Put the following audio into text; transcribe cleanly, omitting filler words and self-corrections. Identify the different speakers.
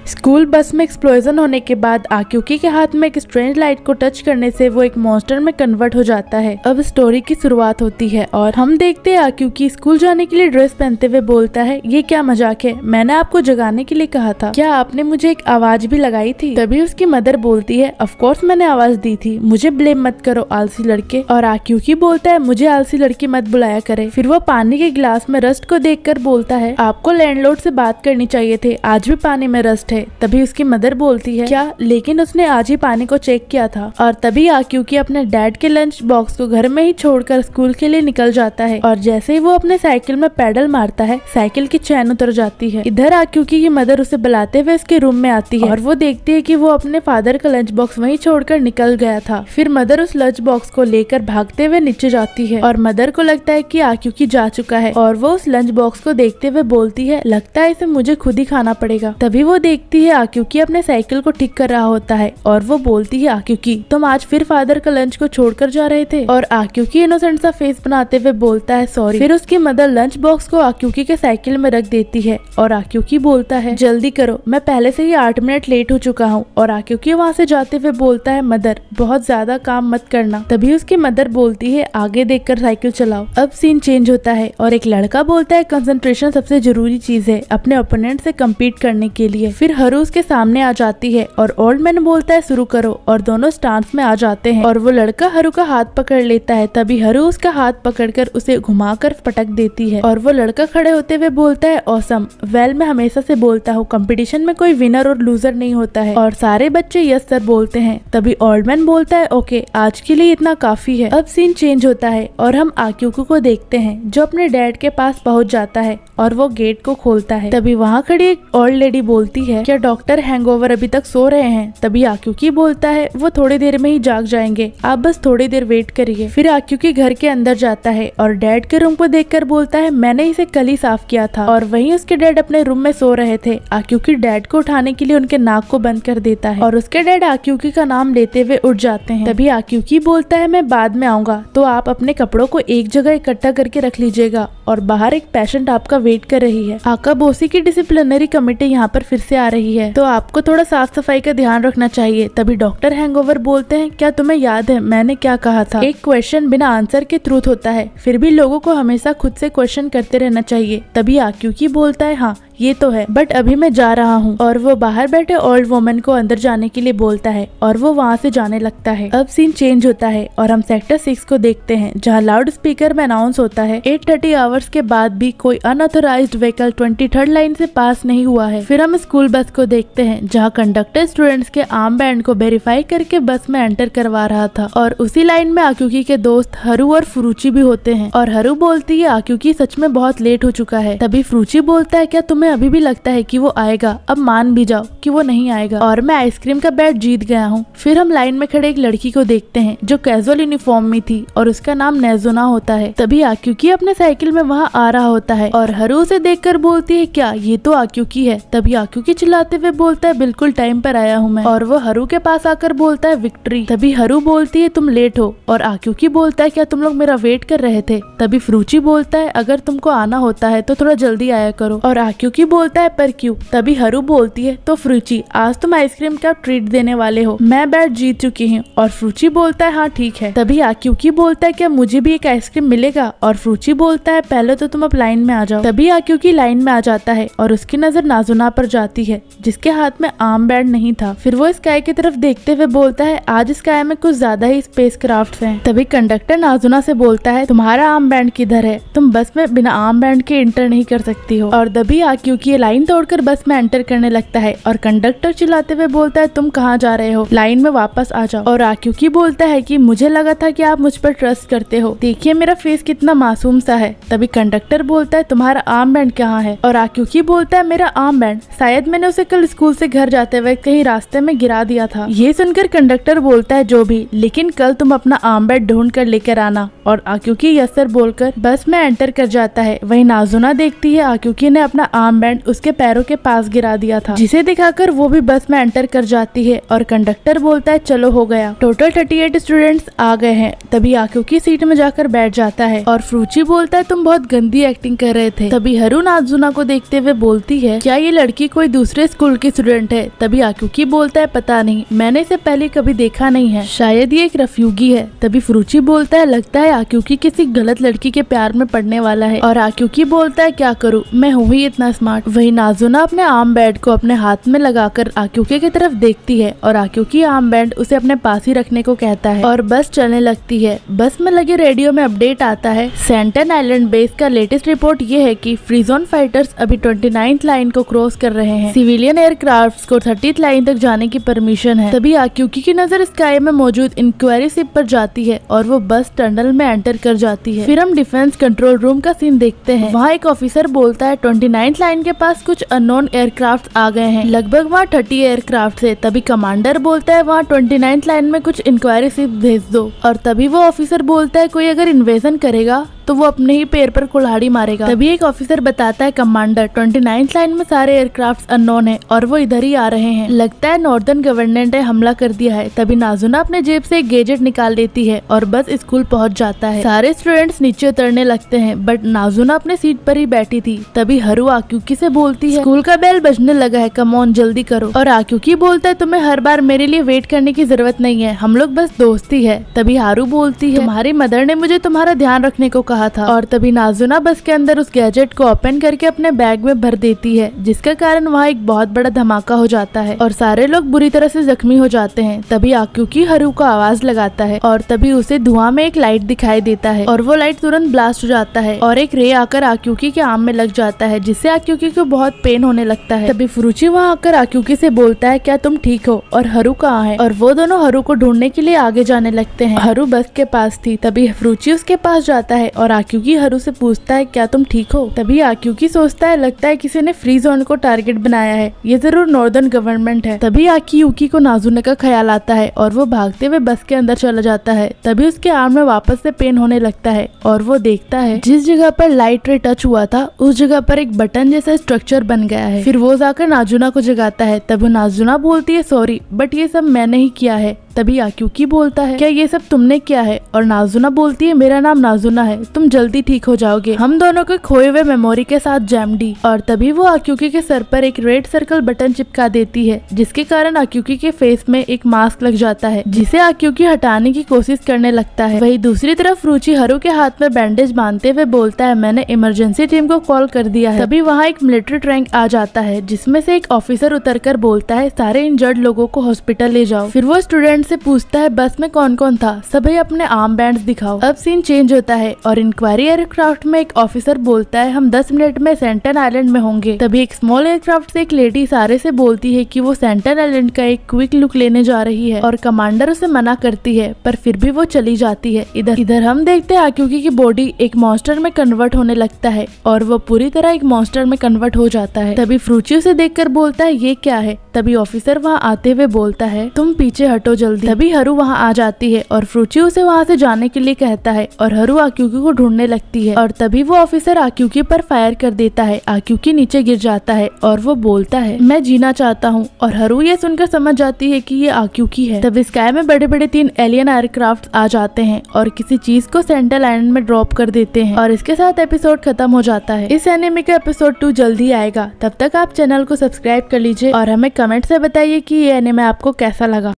Speaker 1: School bus में explosion होने के बाद आक्यूकी के हाथ में एक स्ट्रेंज लाइट को टच करने से वो एक मॉन्स्टर में कन्वर्ट हो जाता है। अब स्टोरी की शुरुआत होती है और हम देखते हैं आक्यूकी स्कूल जाने के लिए ड्रेस पहनते हुए बोलता है, ये क्या मजाक है, मैंने आपको जगाने के लिए कहा था, क्या आपने मुझे एक आवाज भी लगाई थी? तभी उसकी मदर बोलती है, ऑफ कोर्स मैंने आवाज दी थी, मुझे ब्लेम मत करो आलसी लड़के। और आक्यूकी बोलता है, मुझे आलसी लड़की मत बुलाया करे। फिर वो पानी के गिलास में रस्ट को देखकर बोलता है, आपको लैंडलॉर्ड से बात करनी चाहिए थे, आज भी पानी में रस्ट है। तभी उसकी मदर बोलती है, क्या, लेकिन उसने आज ही पानी को चेक किया था। और तभी आक्यूकी अपने डैड के लंच बॉक्स को घर में ही छोड़कर स्कूल के लिए निकल जाता है। और जैसे ही वो अपने साइकिल में पैडल मारता है, साइकिल की चैन उतर जाती है। इधर आक्यूकी की मदर उसे बुलाते हुए उसके रूम में आती है और वो देखती है कि वो अपने फादर का लंच बॉक्स वहीं छोड़कर निकल गया था। फिर मदर उस लंच बॉक्स को लेकर भागते हुए नीचे जाती है और मदर को लगता है कि आक्यूकी जा चुका है और वो उस लंच बॉक्स को देखते हुए बोलती है, लगता है इसे मुझे खुद ही खाना पड़ेगा। तभी वो देखती है आक्यूकी अपने साइकिल को ठीक कर रहा होता है और वो बोलती है, आक्यूकी तुम आज फिर फादर का लंच को छोड़कर जा रहे थे? और आक्यूकी इनोसेंट सा फेस बनाते हुए बोलता है, सॉरी। फिर उसकी मदर लंच बॉक्स को आक्यूकी के साइकिल में रख देती है और आक्यूकी बोलता है, जल्दी करो, मैं पहले से ही 8 मिनट लेट हो चुका हूँ। और आक्यूकी वहाँ से जाते हुए बोलता है, मदर बहुत ज्यादा काम मत करना। तभी उसकी मदर बोलती है, आगे देखकर साइकिल चलाओ। अब सीन चेंज होता है और एक लड़का बोलता है, कंसंट्रेशन सबसे जरूरी चीज है अपने ओपोनेंट से कम्पीट करने के लिए। फिर हरू उसके सामने आ जाती है और ओल्ड मैन बोलता है, शुरू करो। और दोनों स्टांस में आ जाते हैं और वो लड़का हरू का हाथ पकड़ लेता है। तभी हरू उसका हाथ पकड़कर उसे घुमाकर पटक देती है और वो लड़का खड़े होते हुए बोलता है, ऑसम। वेल, मैं हमेशा से बोलता हूँ कंपटीशन में कोई विनर और लूजर नहीं होता है। और सारे बच्चे यस सर बोलते हैं। तभी ओल्ड मैन बोलता है, ओके, आज के लिए इतना काफी है। अब सीन चेंज होता है और हम आक्यूकी को देखते हैं जो अपने डैड के पास पहुंच जाता है और वो गेट को खोलता है। तभी वहाँ खड़ी एक ओल्ड लेडी बोलती है, क्या डॉक्टर हैंगओवर अभी तक सो रहे हैं? तभी आक्यूकी बोलता है, वो थोड़ी देर में ही जाग जाएंगे, आप बस थोड़ी देर वेट करिए। फिर आक्यूकी घर के अंदर जाता है और डैड के रूम को देखकर बोलता है, मैंने इसे कल ही साफ किया था। और वहीं उसके डैड अपने रूम में सो रहे थे। आक्यूकी डैड को उठाने के लिए उनके नाक को बंद कर देता है और उसके डैड आक्यूकी का नाम लेते हुए उठ जाते हैं। तभी आक्यूकी बोलता है, मैं बाद में आऊंगा, तो आप अपने कपड़ों को एक जगह इकट्ठा करके रख लीजिएगा और बाहर एक पेशेंट आपका वेट कर रही है। आकाबोसी की डिसिप्लिनरी कमेटी यहाँ पर फिर से आ रही है, तो आपको थोड़ा साफ सफाई का ध्यान रखना चाहिए। तभी डॉक्टर हैंगओवर बोलते हैं, क्या तुम्हें याद है मैंने क्या कहा था? एक क्वेश्चन बिना आंसर के ट्रूथ होता है, फिर भी लोगों को हमेशा खुद से क्वेश्चन करते रहना चाहिए। तभी आक्यूकी बोलता है, हाँ ये तो है, बट अभी मैं जा रहा हूँ। और वो बाहर बैठे ओल्ड वुमन को अंदर जाने के लिए बोलता है और वो वहाँ से जाने लगता है। अब सीन चेंज होता है और हम सेक्टर 6 को देखते हैं जहाँ लाउड स्पीकर में अनाउंस होता है, 8:30 आवर्स के बाद भी कोई अनऑथराइज्ड व्हीकल 23rd लाइन से पास नहीं हुआ है। फिर हम स्कूल बस को देखते हैं जहाँ कंडक्टर स्टूडेंट्स के आर्म बैंड को वेरीफाई करके बस में एंटर करवा रहा था। और उसी लाइन में आक्यूकी के दोस्त हरू और फ्रूची भी होते हैं और हरू बोलती है, आक्यूकी सच में बहुत लेट हो चुका है। तभी फ्रूची बोलता है, क्या तुम्हें अभी भी लगता है कि वो आएगा? अब मान भी जाओ कि वो नहीं आएगा और मैं आइसक्रीम का बैट जीत गया हूँ। फिर हम लाइन में खड़े एक लड़की को देखते हैं जो कैजुअल यूनिफॉर्म में थी और उसका नाम नेजुना होता है। तभी आक्यूकी अपने साइकिल में वहाँ आ रहा होता है और हरू उसे देखकर बोलती है, क्या ये तो आक्यूकी है? तभी आक्यूकी चिल्लाते हुए बोलता है, बिल्कुल टाइम पर आया हूँ मैं। और वो हरू के पास आकर बोलता है, विक्ट्री। तभी हरू बोलती है, तुम लेट हो। और आक्यूकी बोलता है, क्या तुम लोग मेरा वेट कर रहे थे? तभी फ्रूची बोलता है, अगर तुमको आना होता है तो थोड़ा जल्दी आया करो। और आक्यूकी बोलता है, पर क्यों? तभी हरू बोलती है, तो फ्रूची आज तुम आइसक्रीम का ट्रीट देने वाले हो, मैं बैट जीत चुकी हूँ। और फ्रूची बोलता है, हाँ ठीक है। तभी आक्यूकी बोलता है, क्या मुझे भी एक आइसक्रीम मिलेगा? और फ्रूची बोलता है, पहले तो तुम अब लाइन में आ जाओ। तभी आक्यूकी लाइन में आ जाता है और उसकी नजर नाजुना पर जाती है जिसके हाथ में आर्म बैंड नहीं था। फिर वो स्काई की तरफ देखते हुए बोलता है, आज स्काई में कुछ ज्यादा ही स्पेस क्राफ्ट हैं। तभी कंडक्टर नाजुना से बोलता है, तुम्हारा आर्म बैंड किधर है? तुम बस में बिना आर्म बैंड के एंटर नहीं कर सकती हो। और तभी आक्यूकी लाइन तोड़कर बस में एंटर करने लगता है और कंडक्टर चिल्लाते हुए बोलता है, तुम कहाँ जा रहे हो? लाइन में वापस आ जाओ। और आक्यूकी बोलता है कि मुझे लगा था कि आप मुझ पर ट्रस्ट करते हो, देखिए मेरा फेस कितना मासूम सा है। तभी कंडक्टर बोलता है, तुम्हारा आर्म बैंड कहाँ है? और आक्यूकी बोलता है, मेरा आर्म बैंड शायद मैंने उसे कल स्कूल से घर जाते हुए कहीं रास्ते में गिरा दिया था। ये सुनकर कंडक्टर बोलता है, जो भी, लेकिन कल तुम अपना आर्म बैंड ढूंढ कर लेकर आना। और आक्यूकी यस सर बोलकर बस में एंटर कर जाता है। वही नाजुना देखती है आक्यूकी ने अपना आर्म आर्म बैंड उसके पैरों के पास गिरा दिया था, जिसे दिखाकर वो भी बस में एंटर कर जाती है और कंडक्टर बोलता है चलो हो गया, टोटल 38 स्टूडेंट्स आ गए हैं। तभी आक्यूकी सीट में जाकर बैठ जाता है और फ्रूची बोलता है तुम बहुत गंदी एक्टिंग कर रहे थे। तभी हरू नाजुना को देखते हुए बोलती है क्या ये लड़की कोई दूसरे स्कूल की स्टूडेंट है? तभी आक्यूकी बोलता है पता नहीं, मैंने इसे पहले कभी देखा नहीं है, शायद ये एक रेफ्यूजी है। तभी फ्रूची बोलता है लगता है आक्यूकी किसी गलत लड़की के प्यार में पड़ने वाला है। और आक्यूकी बोलता है क्या करूँ, मैं हूँ ही इतना स्मार्ट। वही नाजुना अपने आर्म बैंड को अपने हाथ में लगाकर आक्यूकी की तरफ देखती है और आक्यूकी आर्म बैंड उसे अपने पास ही रखने को कहता है और बस चलने लगती है। बस में लगे रेडियो में अपडेट आता है सेंटन आइलैंड बेस का लेटेस्ट रिपोर्ट ये है कि फ्रीजोन फाइटर्स अभी 29th लाइन को क्रॉस कर रहे हैं। सिविलियन एयरक्राफ्ट को 30th लाइन तक जाने की परमिशन है। तभी आक्यूकी की नजर स्काई में मौजूद इंक्वायरी शिप पर जाती है और वो बस टनल में एंटर कर जाती है। फिर हम डिफेंस कंट्रोल रूम का सीन देखते हैं। वहाँ एक ऑफिसर बोलता है 29th लाइन के पास कुछ अननोन एयरक्राफ्ट आ गए हैं, लगभग वहाँ 30 एयरक्राफ्ट है। तभी कमांडर बोलता है वहाँ 29th लाइन में कुछ इंक्वायरी शिप भेज दो। और तभी वो ऑफिसर बोलता है कोई अगर इन्वेजन करेगा तो वो अपने ही पैर पर कुल्हाड़ी मारेगा। तभी एक ऑफिसर बताता है कमांडर 29th लाइन में सारे एयरक्राफ्ट अननोन है और वो इधर ही आ रहे हैं, लगता है नॉर्दर्न गवर्नमेंट ने हमला कर दिया है। तभी नाजुना अपने जेब से एक गैजेट निकाल लेती है और बस स्कूल पहुंच जाता है। सारे स्टूडेंट्स नीचे उतरने लगते हैं बट नाजुना अपने सीट पर ही बैठी थी। तभी हरू आक्यूकी से बोलती है स्कूल का बेल बजने लगा है, कम ऑन जल्दी करो। और आक्यूकी बोलता है तुम्हें हर बार मेरे लिए वेट करने की जरूरत नहीं है, हम लोग बस दोस्ती है। तभी हारू बोलती है तुम्हारी मदर ने मुझे तुम्हारा ध्यान रखने को कहा था। और तभी नाजुना बस के अंदर उस गैजेट को ओपन करके अपने बैग में भर देती है, जिसके कारण वहाँ एक बहुत बड़ा धमाका हो जाता है और सारे लोग बुरी तरह से जख्मी हो जाते हैं। तभी आक्यूकी हरू को आवाज लगाता है और तभी उसे धुआं में एक लाइट दिखाई देता है और वो लाइट तुरंत ब्लास्ट हो जाता है और एक रे आकर आक्यूकी के आर्म में लग जाता है, जिससे आक्यूकी को बहुत पेन होने लगता है। तभी फ्रूची वहाँ आकर आक्यूकी से बोलता है क्या तुम ठीक हो और हरू कहाँ है? और वो दोनों हरू को ढूंढने के लिए आगे जाने लगते हैं। हरू बस के पास थी। तभी फ्रूची उसके पास जाता है और आक्यूकी हरू से पूछता है क्या तुम ठीक हो? तभी आक्यूकी सोचता है लगता है किसी ने फ्री जोन को टारगेट बनाया है, ये जरूर नॉर्दर्न गवर्नमेंट है। तभी आक्यूकी को नाजुना का ख्याल आता है और वो भागते हुए बस के अंदर चला जाता है। तभी उसके आर्म में वापस से पेन होने लगता है और वो देखता है जिस जगह पर लाइट रे टच हुआ था उस जगह पर एक बटन जैसा स्ट्रक्चर बन गया है। फिर वो जाकर नाजुना को जगाता है। तभी नाजुना बोलती है सॉरी बट ये सब मैंने ही किया है। तभी आक्यूकी बोलता है क्या ये सब तुमने किया है? और नाजुना बोलती है मेरा नाम नाजुना है, तुम जल्दी ठीक हो जाओगे, हम दोनों के खोए हुए मेमोरी के साथ जैमडी। और तभी वो आक्यूकी के सर पर एक रेड सर्कल बटन चिपका देती है, जिसके कारण आक्यूकी के फेस में एक मास्क लग जाता है, जिसे आक्यूकी हटाने की कोशिश करने लगता है। वही दूसरी तरफ फ्रूची हरू के हाथ में बैंडेज बांधते हुए बोलता है मैंने इमरजेंसी टीम को कॉल कर दिया है। तभी वहाँ एक मिलिट्री टैंक आ जाता है, जिसमें से एक ऑफिसर उतरकर बोलता है सारे इंजर्ड लोगों को हॉस्पिटल ले जाओ। फिर वो स्टूडेंट से पूछता है बस में कौन कौन था, सभी अपने आर्म बैंड्स दिखाओ। अब सीन चेंज होता है और इंक्वायरी एयरक्राफ्ट में एक ऑफिसर बोलता है हम 10 मिनट में सेंटन आइलैंड में होंगे। तभी एक स्मॉल एयरक्राफ्ट से एक लेडी सारे से बोलती है कि वो सेंटन आइलैंड का एक क्विक लुक लेने जा रही है और कमांडर उसे मना करती है, पर फिर भी वो चली जाती है। इधर हम देखते हैं आक्यूकी की बॉडी एक मॉन्स्टर में कन्वर्ट होने लगता है और वो पूरी तरह एक मॉन्स्टर में कन्वर्ट हो जाता है। तभी फ्रूची उसे देखकर बोलता है ये क्या है? तभी ऑफिसर वहाँ आते हुए बोलता है तुम पीछे हटो जल्दी। तभी हरू वहाँ आ जाती है और फ्रूची उसे वहाँ से जाने के लिए कहता है और हरू आक्यूकी को ढूंढने लगती है और तभी वो ऑफिसर आक्यूकी पर फायर कर देता है। आक्यूकी नीचे गिर जाता है और वो बोलता है मैं जीना चाहता हूँ और हरू ये सुनकर समझ जाती है कि ये आक्यूकी है। तब स्काई में बड़े बड़े 3 एलियन एयरक्राफ्ट आ जाते हैं और किसी चीज को सेंट्रल आइलैंड में ड्रॉप कर देते हैं और इसके साथ एपिसोड खत्म हो जाता है। इस एनिमे का एपिसोड 2 जल्दी आएगा, तब तक आप चैनल को सब्सक्राइब कर लीजिए और हमें कमेंट से बताइए कि ये एनिमे आपको कैसा लगा।